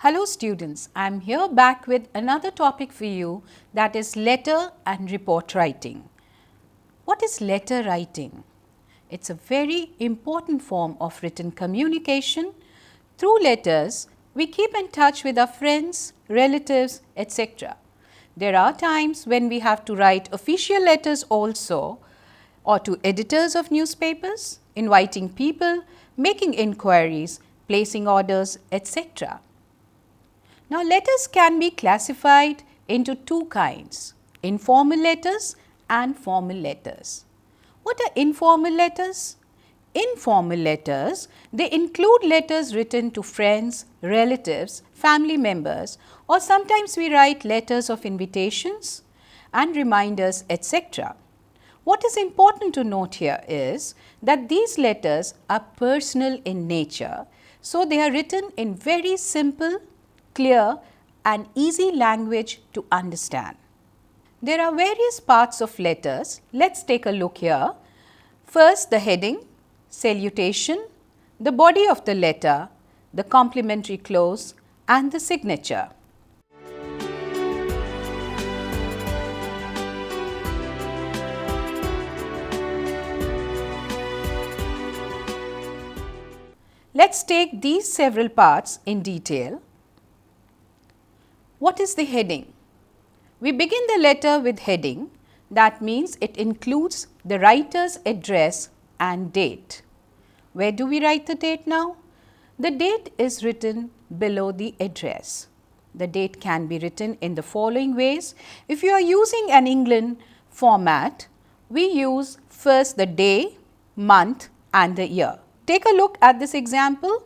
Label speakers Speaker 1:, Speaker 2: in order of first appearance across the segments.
Speaker 1: Hello students, I am here back with another topic for you, that is letter and report writing. What is letter writing? It's a very important form of written communication. Through letters, we keep in touch with our friends, relatives, etc. There are times when we have to write official letters also, or to editors of newspapers, inviting people, making inquiries, placing orders, etc. Now, letters can be classified into two kinds, informal letters and formal letters. What are informal letters? Informal letters, they include letters written to friends, relatives, family members, or sometimes we write letters of invitations and reminders, etc. What is important to note here is that these letters are personal in nature, so they are written in very simple, clear and easy language to understand. There are various parts of letters. Let's take a look here. First, the heading, salutation, the body of the letter, the complimentary close and the signature. Let's take these several parts in detail. What is the heading? We begin the letter with heading. That means it includes the writer's address and date. Where do we write the date now? The date is written below the address. The date can be written in the following ways. If you are using an England format, we use first the day, month and the year. Take a look at this example.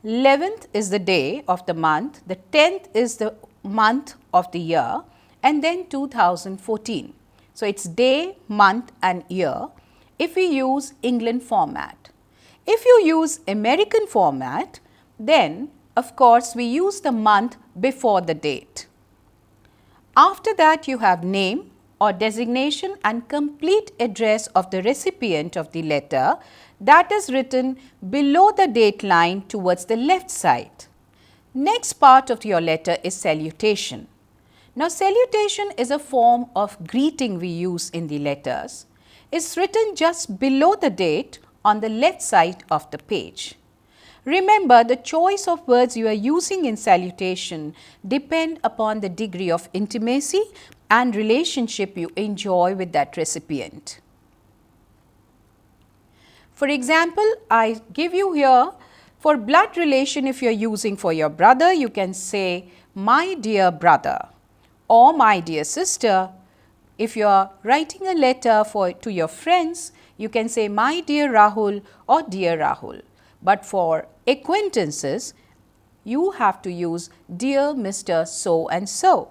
Speaker 1: 11th is the day of the month, the 10th is the month of the year and then 2014. So, it is day, month and year if we use England format. If you use American format, then of course, we use the month before the date. After that, you have name or designation and complete address of the recipient of the letter, that is written below the date line towards the left side. Next part of your letter is salutation. Now, salutation is a form of greeting we use in the letters. It's written just below the date on the left side of the page. Remember, the choice of words you are using in salutation depend upon the degree of intimacy and relationship you enjoy with that recipient. For example, I give you here for blood relation, if you are using for your brother, you can say my dear brother or my dear sister. If you are writing a letter to your friends, you can say my dear Rahul or dear Rahul. But for acquaintances, you have to use dear Mr. So and so.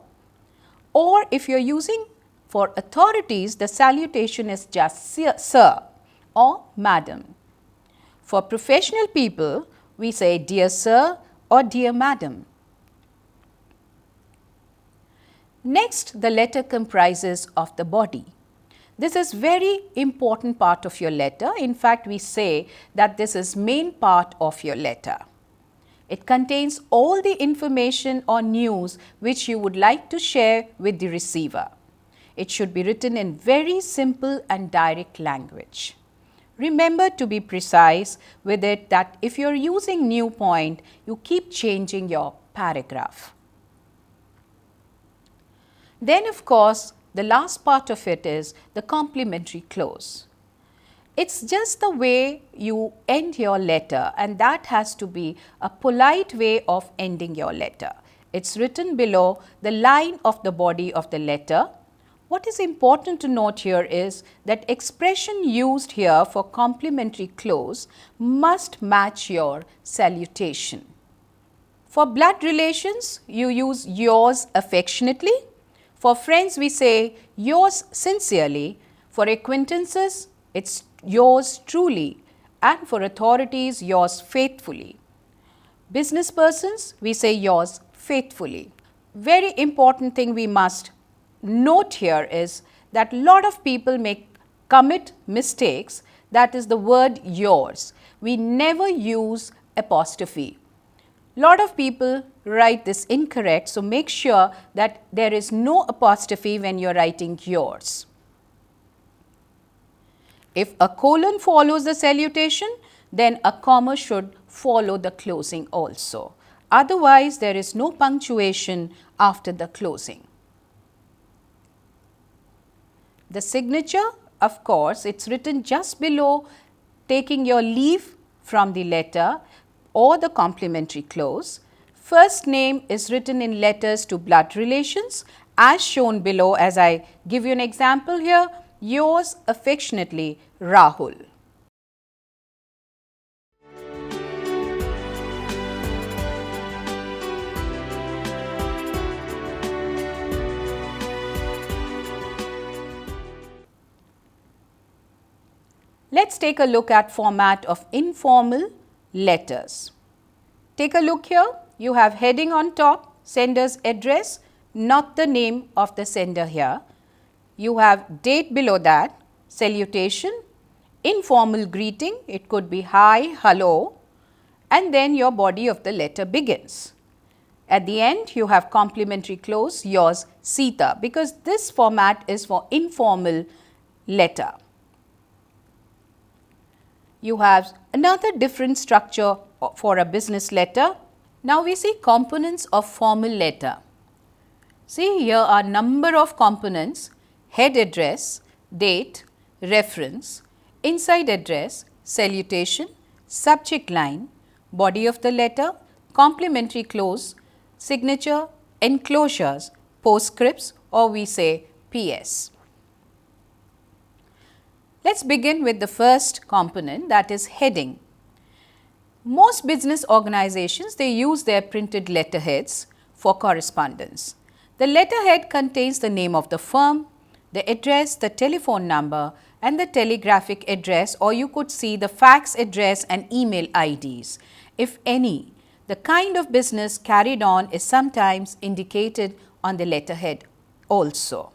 Speaker 1: Or if you are using for authorities, the salutation is just sir or madam. For professional people, we say dear sir or dear madam. Next, the letter comprises of the body. This is very important part of your letter. In fact, we say that this is main part of your letter. It contains all the information or news which you would like to share with the receiver. It should be written in very simple and direct language. Remember to be precise with it, that if you are using new point, you keep changing your paragraph. Then of course, the last part of it is the complimentary close. It's just the way you end your letter, and that has to be a polite way of ending your letter. It's written below the line of the body of the letter. What is important to note here is that expression used here for complimentary close must match your salutation. For blood relations, you use yours affectionately. For friends, we say yours sincerely. For acquaintances, it's yours truly. And for authorities, yours faithfully. Business persons, we say yours faithfully. Very important thing we must note here is that a lot of people commit mistakes, that is the word yours. We never use apostrophe. Lot of people write this incorrect, so make sure that there is no apostrophe when you are writing yours. If a colon follows the salutation, then a comma should follow the closing also. Otherwise, there is no punctuation after the closing. The signature, of course, it's written just below taking your leave from the letter or the complimentary close. First name is written in letters to blood relations as shown below. As I give you an example here, yours affectionately, Rahul. Let's take a look at format of informal letters. Take a look here. You have heading on top, sender's address, not the name of the sender here. You have date below that, salutation, informal greeting, it could be hi, hello, and then your body of the letter begins. At the end, you have complimentary close, yours Sita, because this format is for informal letter. You have another different structure for a business letter. Now, we see components of formal letter. See, here are number of components: head address, date, reference, inside address, salutation, subject line, body of the letter, complimentary close, signature, enclosures, postscripts, or we say PS. Let's begin with the first component, that is heading. Most business organizations, they use their printed letterheads for correspondence. The letterhead contains the name of the firm, the address, the telephone number, and the telegraphic address, or you could see the fax address and email IDs, if any. The kind of business carried on is sometimes indicated on the letterhead also.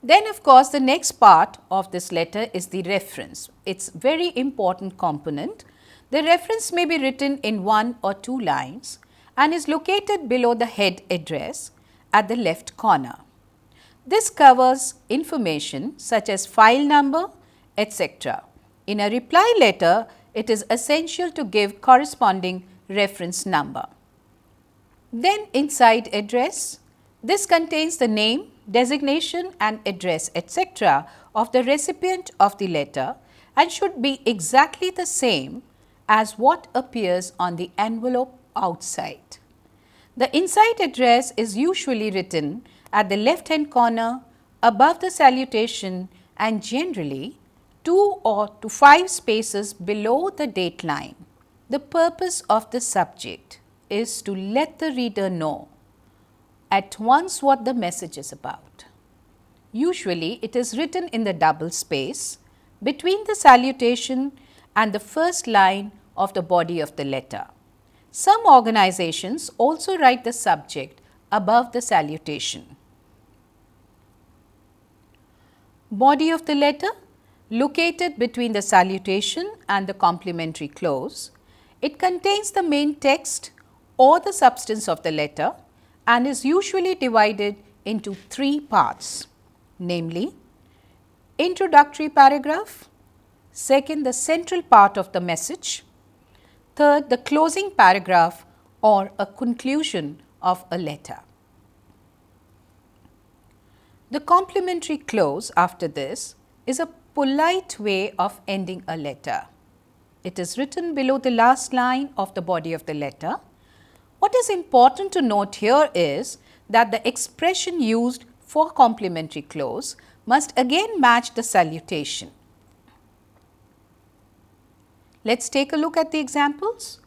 Speaker 1: Then, of course, the next part of this letter is the reference. It's very important component. The reference may be written in 1 or 2 lines and is located below the head address at the left corner. This covers information such as file number, etc. In a reply letter, it is essential to give corresponding reference number. Then inside address, this contains the name, designation and address, etc. of the recipient of the letter and should be exactly the same as what appears on the envelope outside. The inside address is usually written at the left hand corner above the salutation and generally 2 or to 5 spaces below the date line. The purpose of the subject is to let the reader know at once what the message is about. Usually, it is written in the double space between the salutation and the first line of the body of the letter. Some organizations also write the subject above the salutation. Body of the letter located between the salutation and the complimentary close. It contains the main text or the substance of the letter and is usually divided into 3 parts, namely introductory paragraph, second the central part of the message, third the closing paragraph or a conclusion of a letter. The complimentary close after this is a polite way of ending a letter. It is written below the last line of the body of the letter. What is important to note here is that the expression used for complimentary close must again match the salutation. Let's take a look at the examples.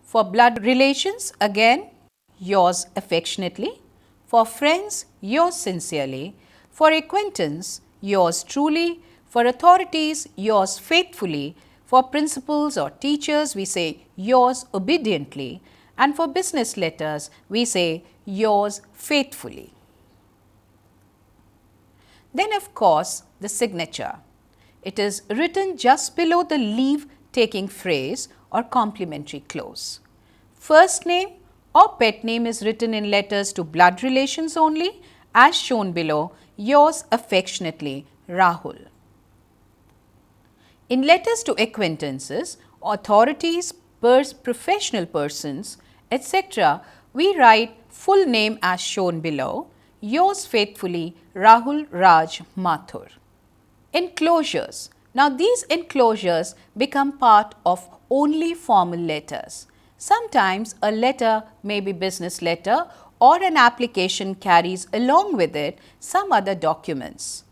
Speaker 1: For blood relations, again, yours affectionately. For friends, yours sincerely. For acquaintance, yours truly. For authorities, yours faithfully. For principals or teachers, we say yours obediently. And for business letters, we say yours faithfully. Then, of course, the signature. It is written just below the leave taking phrase or complimentary close. First name or pet name is written in letters to blood relations only, as shown below. Yours affectionately, Rahul. In letters to acquaintances, authorities, professional persons, etc., we write full name as shown below. Yours faithfully, Rahul Raj Mathur. Enclosures. Now, these enclosures become part of only formal letters. Sometimes a letter may be business letter or an application carries along with it some other documents.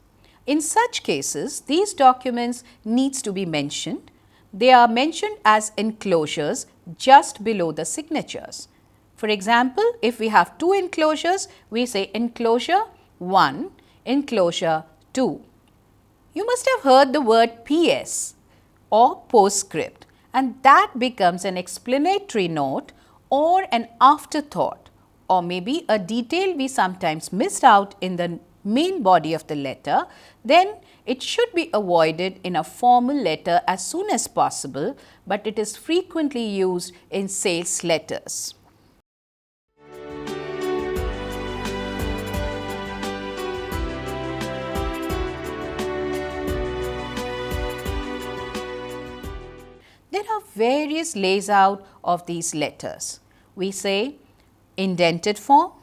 Speaker 1: In such cases, these documents needs to be mentioned. They are mentioned as enclosures just below the signatures. For example, if we have two enclosures, we say enclosure 1, enclosure 2. You must have heard the word PS or postscript, and that becomes an explanatory note or an afterthought, or maybe a detail we sometimes missed out in the main body of the letter. Then it should be avoided in a formal letter as soon as possible, but it is frequently used in sales letters. There are various layout of these letters. We say indented form,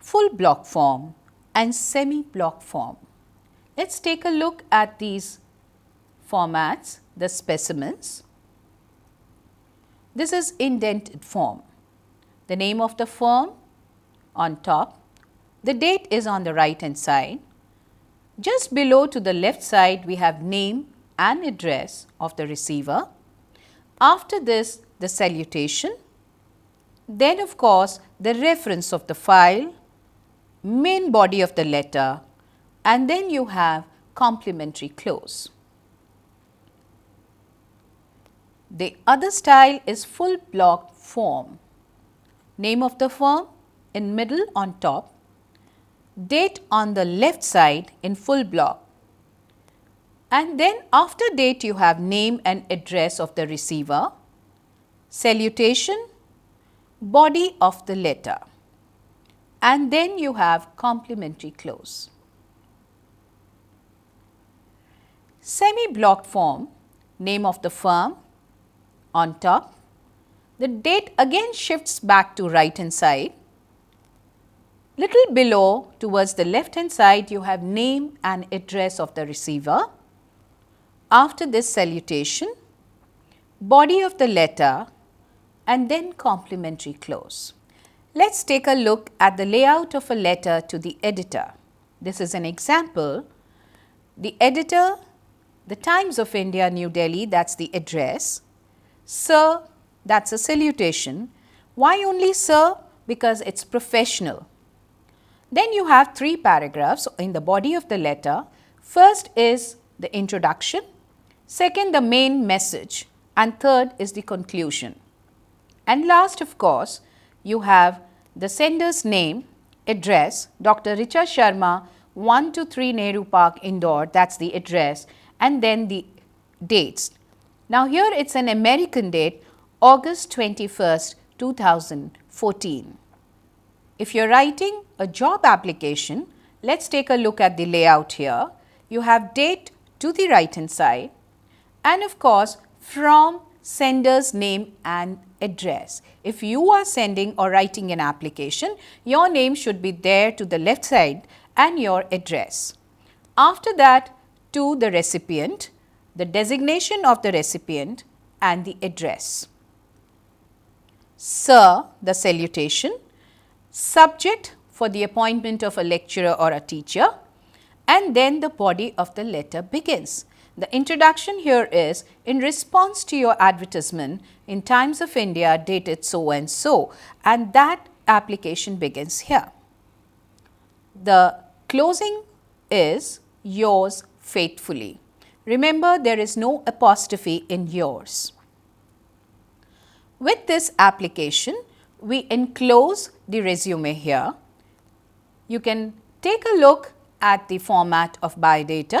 Speaker 1: full block form and semi block form. Let's take a look at these formats, the specimens. This is indented form. The name of the firm on top, the date is on the right hand side. Just below to the left side we have name and address of the receiver. After this, the salutation, then of course the reference of the file, main body of the letter, and then you have complimentary close. The other style is full block form. Name of the firm in middle on top, date on the left side in full block, and then after date you have name and address of the receiver, salutation, body of the letter, and then you have complimentary close. Semi-block form, name of the firm on top, the date again shifts back to right hand side. Little below towards the left hand side you have name and address of the receiver. After this salutation, body of the letter and then complimentary close. Let's take a look at the layout of a letter to the editor. This is an example. The editor, the Times of India, New Delhi, that's the address. Sir, that's a salutation. Why only sir? Because it's professional. Then you have 3 paragraphs in the body of the letter. First is the introduction, second the main message, and third is the conclusion. And last of course, you have the sender's name, address, Dr. Richa Sharma, 123 Nehru Park, Indore, that's the address, and then the dates. Now here it's an American date, August 21st, 2014. If you're writing a job application, let's take a look at the layout here. You have date to the right hand side and of course from sender's name and address. If you are sending or writing an application, your name should be there to the left side and your address. After that, to the recipient, the designation of the recipient and the address. Sir, the salutation, subject for the appointment of a lecturer or a teacher, and then the body of the letter begins. The introduction here is in response to your advertisement in Times of India dated so and so, and that application begins here. The closing is yours faithfully. Remember, there is no apostrophe in yours. With this application, we enclose the resume here. You can take a look at the format of biodata.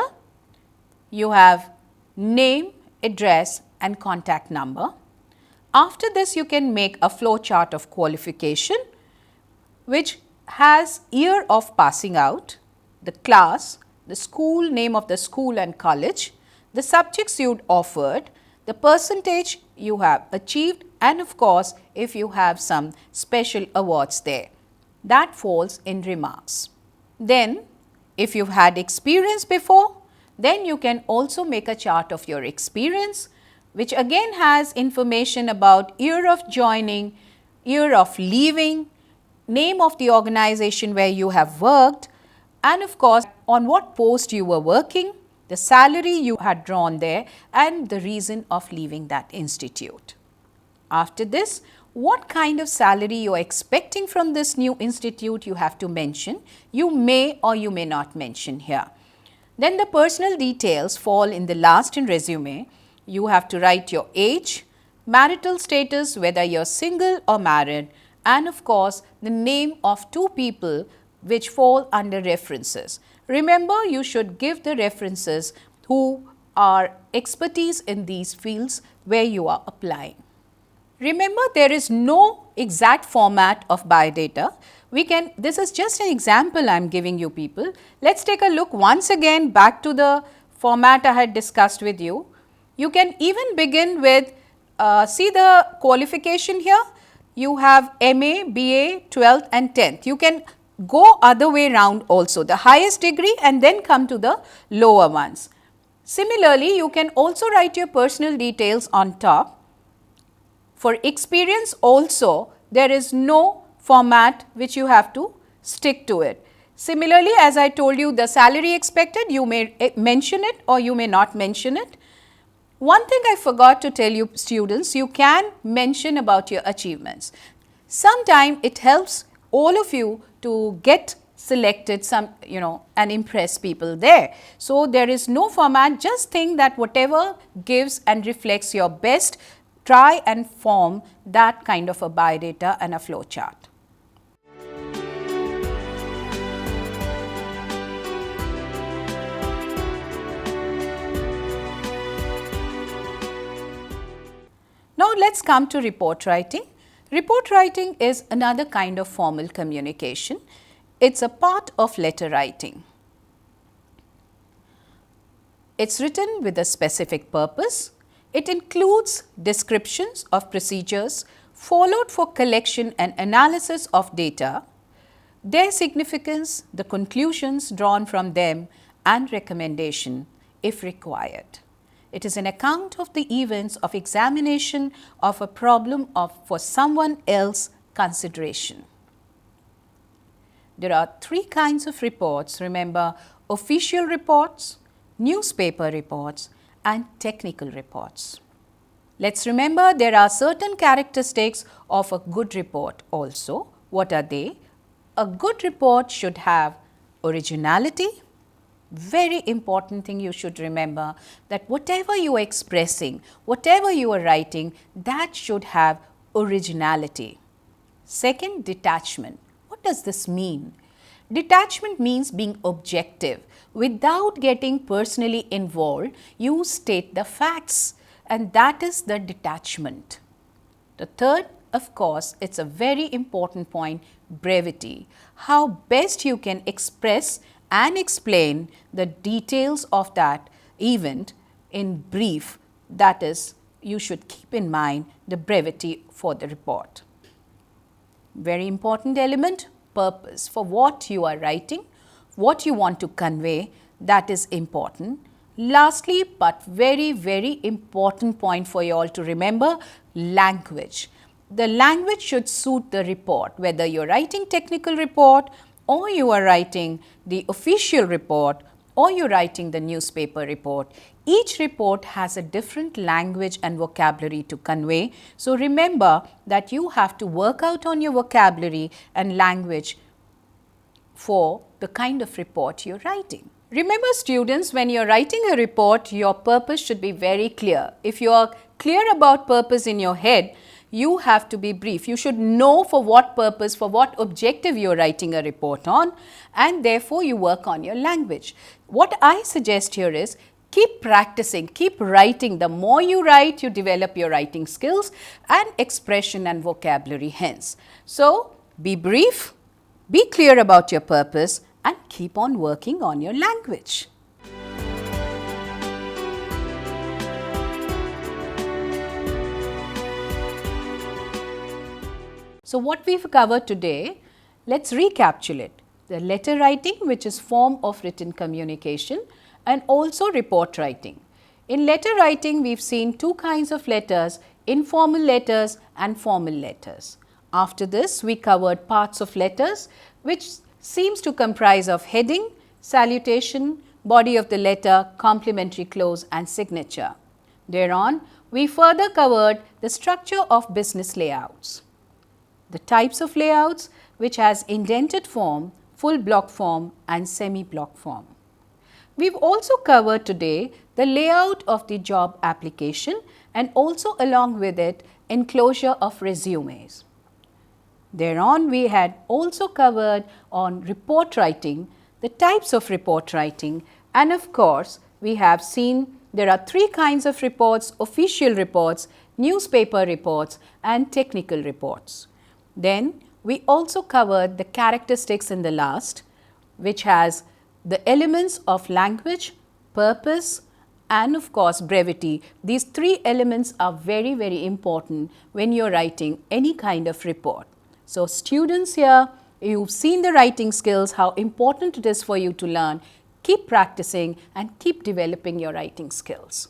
Speaker 1: You have name, address and contact number. After this, you can make a flow chart of qualification which has year of passing out, the class, the school, name of the school and college, the subjects you offered, the percentage you have achieved, and of course, if you have some special awards there. That falls in remarks. Then, if you've had experience before, then you can also make a chart of your experience, which again has information about year of joining, year of leaving, name of the organization where you have worked, and of course, on what post you were working, the salary you had drawn there, and the reason of leaving that institute. After this, what kind of salary you are expecting from this new institute you have to mention. You may or you may not mention here. Then the personal details fall in the last in resume. You have to write your age, marital status, whether you are single or married, and of course, the name of two people which fall under references. Remember, you should give the references who are expertise in these fields where you are applying. Remember, there is no exact format of biodata. This is just an example I am giving you people. Let's take a look once again back to the format I had discussed with you. You can even begin with, see the qualification here. You have MA, BA, 12th and 10th. You can go other way round also, the highest degree and then come to the lower ones. Similarly, you can also write your personal details on top. For experience also, there is no format which you have to stick to it. Similarly, as I told you, the salary expected, you may mention it or you may not mention it. One thing I forgot to tell you students, you can mention about your achievements. Sometimes it helps all of you to get selected and impress people there. So, there is no format, just think that whatever gives and reflects your best, try and form that kind of a biodata and a flow chart. Now, let us come to report writing. Report writing is another kind of formal communication. It is a part of letter writing. It is written with a specific purpose. It includes descriptions of procedures followed for collection and analysis of data, their significance, the conclusions drawn from them, and recommendation if required. It is an account of the events of examination of a problem for someone else's consideration. There are three kinds of reports. Remember, official reports, newspaper reports, and technical reports. Let's remember there are certain characteristics of a good report also. What are they? A good report should have originality. Very important thing you should remember, that whatever you are expressing, whatever you are writing, that should have originality. Second, detachment. What does this mean? Detachment means being objective. Without getting personally involved, you state the facts, and that is the detachment. The third, of course, it's a very important point, brevity. How best you can express and explain the details of that event in brief, that is, you should keep in mind the brevity for the report. Very important element, purpose. For what you are writing, what you want to convey, that is important. Lastly, but very, very important point for you all to remember, language. The language should suit the report, whether you are writing technical report or you are writing the official report or you are writing the newspaper report. Each report has a different language and vocabulary to convey. So, remember that you have to work out on your vocabulary and language for the kind of report you are writing. Remember students, when you are writing a report, your purpose should be very clear. If you are clear about purpose in your head, you have to be brief. You should know for what purpose, for what objective you are writing a report on, and therefore you work on your language. What I suggest here is, keep practicing, keep writing. The more you write, you develop your writing skills and expression and vocabulary hence. So, be brief, be clear about your purpose and keep on working on your language. So, what we've covered today, let's recapitulate. The letter writing, which is form of written communication, and also report writing. In letter writing, we've seen two kinds of letters, informal letters and formal letters. After this, we covered parts of letters, which seems to comprise of heading, salutation, body of the letter, complimentary clause and signature. Thereon, we further covered the structure of business layouts. The types of layouts, which has indented form, full block form and semi-block form. We've also covered today the layout of the job application and also along with it enclosure of resumes. Thereon, we had also covered on report writing, the types of report writing, and of course, we have seen there are three kinds of reports: official reports, newspaper reports and technical reports. Then we also covered the characteristics in the last, which has the elements of language, purpose and of course brevity. These three elements are very, very important when you're writing any kind of report. So, students, here you've seen the writing skills, how important it is for you to learn. Keep practicing and keep developing your writing skills.